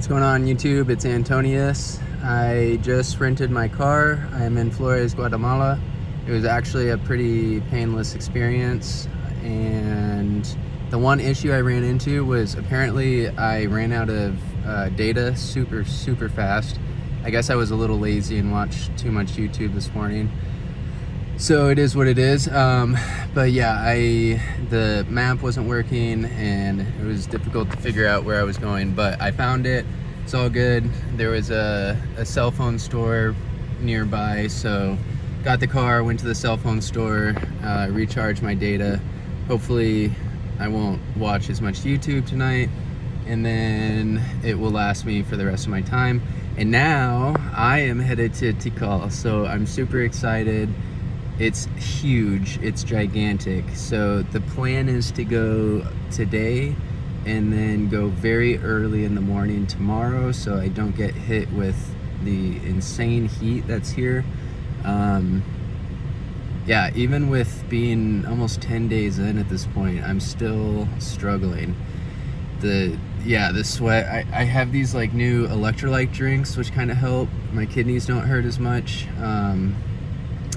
What's going on YouTube? It's Antonius. I just rented my car. I'm in Flores, Guatemala. It was actually a pretty painless experience, and the one issue I ran into was apparently I ran out of data super fast. I guess I was a little lazy and watched too much YouTube this morning. So it is what it is. But yeah, the map wasn't working and it was difficult to figure out where I was going, but I found it. It's all good. There was a cell phone store nearby, so got the car, went to the cell phone store, recharged my data. Hopefully I won't watch as much YouTube tonight, and then it will last me for the rest of my time. And now I am headed to Tikal, so I'm super excited. It's huge, it's gigantic. So the plan is to go today and then go very early in the morning tomorrow, so I don't get hit with the insane heat that's here. Yeah, even with being almost 10 days in at this point, I'm still struggling. The sweat. I have these like new electrolyte drinks which kind of help. My kidneys don't hurt as much.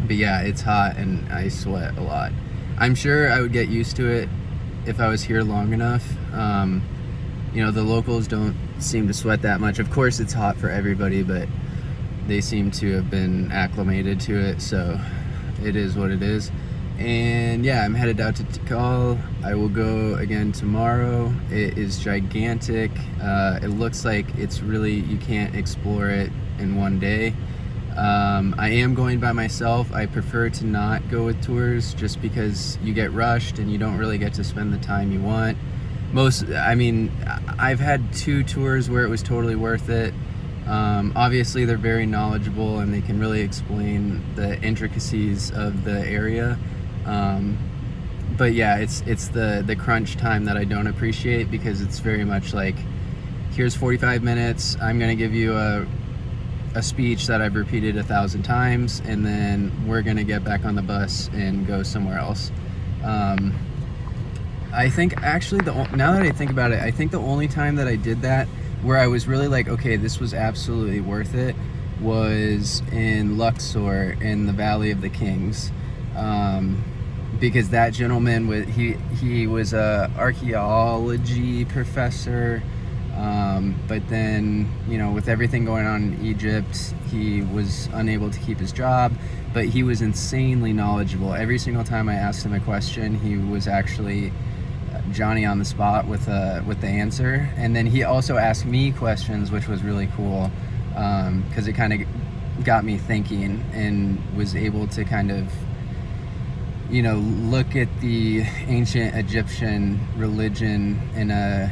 But yeah, it's hot and I sweat a lot. I'm sure I would get used to it if I was here long enough. You know, the locals don't seem to sweat that much. Of course it's hot for everybody, but they seem to have been acclimated to it, so it is what it is. And yeah, I'm headed out to Tikal. I will go again tomorrow. It is gigantic. It looks like it's really, you can't explore it in one day. I am going by myself. I prefer to not go with tours just because you get rushed and you don't really get to spend the time you want. I've had 2 tours where it was totally worth it. Obviously they're very knowledgeable and they can really explain the intricacies of the area. But yeah, it's the crunch time that I don't appreciate, because it's very much like, here's 45 minutes, I'm gonna give you a speech that I've repeated 1,000 times, and then we're gonna get back on the bus and go somewhere else. I think actually, now that I think about it, I think the only time that I did that where I was really like, okay, this was absolutely worth it, was in Luxor in the Valley of the Kings. Because that gentleman, he was a archaeology professor, but then, you know, with everything going on in Egypt, he was unable to keep his job, but he was insanely knowledgeable. Every single time I asked him a question, he was actually Johnny on the spot with the answer. And then he also asked me questions, which was really cool, because it kind of got me thinking, and was able to kind of, you know, look at the ancient Egyptian religion in a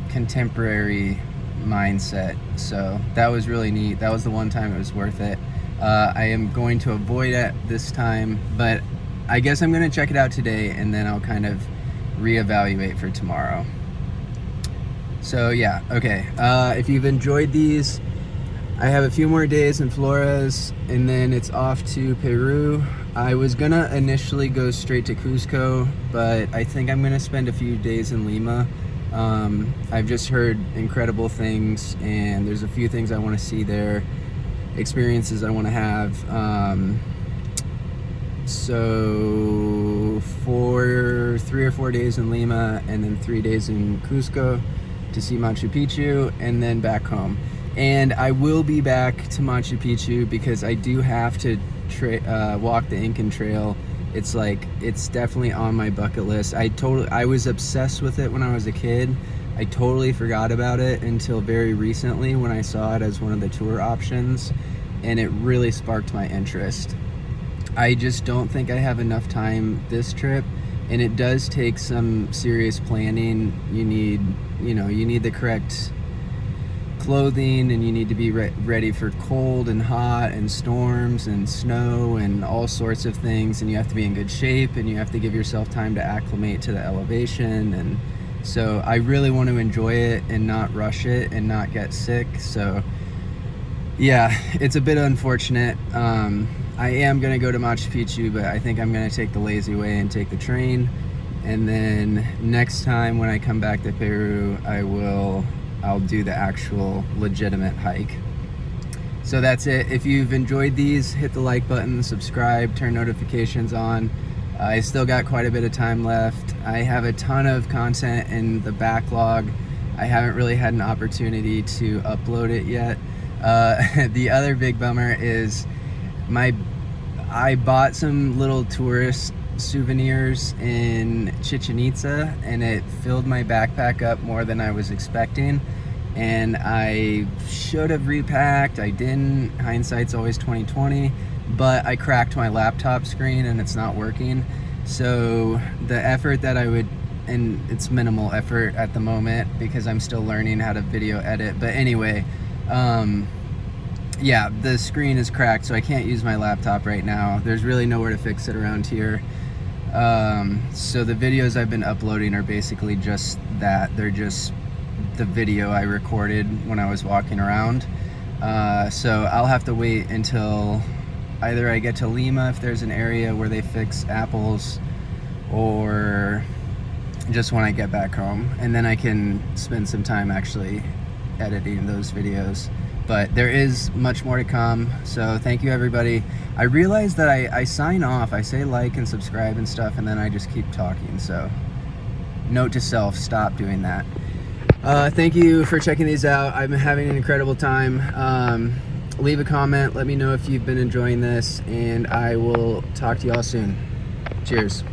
contemporary mindset. So that was really neat. That was the one time it was worth it. I am going to avoid it this time, but I guess I'm going to check it out today, and then I'll kind of reevaluate for tomorrow. So yeah, okay. If you've enjoyed these, I have a few more days in Flores, and then it's off to Peru. I was gonna initially go straight to Cusco, but I think I'm gonna spend a few days in Lima. I've just heard incredible things, and there's a few things I want to see there, experiences I want to have. So for 3 or 4 days in Lima, and then 3 days in Cusco to see Machu Picchu, and then back home. And I will be back to Machu Picchu because I do have to walk the Incan Trail. It's definitely on my bucket list. I was obsessed with it when I was a kid. I totally forgot about it until very recently when I saw it as one of the tour options, and it really sparked my interest. I just don't think I have enough time this trip, and it does take some serious planning. You need the correct clothing, and you need to be ready for cold and hot and storms and snow and all sorts of things, and you have to be in good shape, and you have to give yourself time to acclimate to the elevation. And so I really want to enjoy it and not rush it and not get sick. So yeah, it's a bit unfortunate. I am going to go to Machu Picchu, but I think I'm going to take the lazy way and take the train. And then next time when I come back to Peru, I will I'll do the actual legitimate hike. So that's it. If you've enjoyed these, hit the like button, subscribe, turn notifications on. I still got quite a bit of time left. I have a ton of content in the backlog. I haven't really had an opportunity to upload it yet. The other big bummer is I bought some little tourist souvenirs in Chichen Itza, and it filled my backpack up more than I was expecting, and I should have repacked. I didn't. Hindsight's always 20/20, but I cracked my laptop screen and it's not working. So the effort that I would, and it's minimal effort at the moment because I'm still learning how to video edit, but anyway, yeah, the screen is cracked, so I can't use my laptop right now. There's really nowhere to fix it around here. So the videos I've been uploading are basically just that. They're just the video I recorded when I was walking around. So I'll have to wait until either I get to Lima, if there's an area where they fix apples, or just when I get back home, and then I can spend some time actually editing those videos. But there is much more to come, so thank you everybody. I realized that I sign off, I say like and subscribe and stuff, and then I just keep talking, so note to self, stop doing that. Thank you for checking these out. I'm having an incredible time. Leave a comment, let me know if you've been enjoying this, and I will talk to y'all soon. Cheers.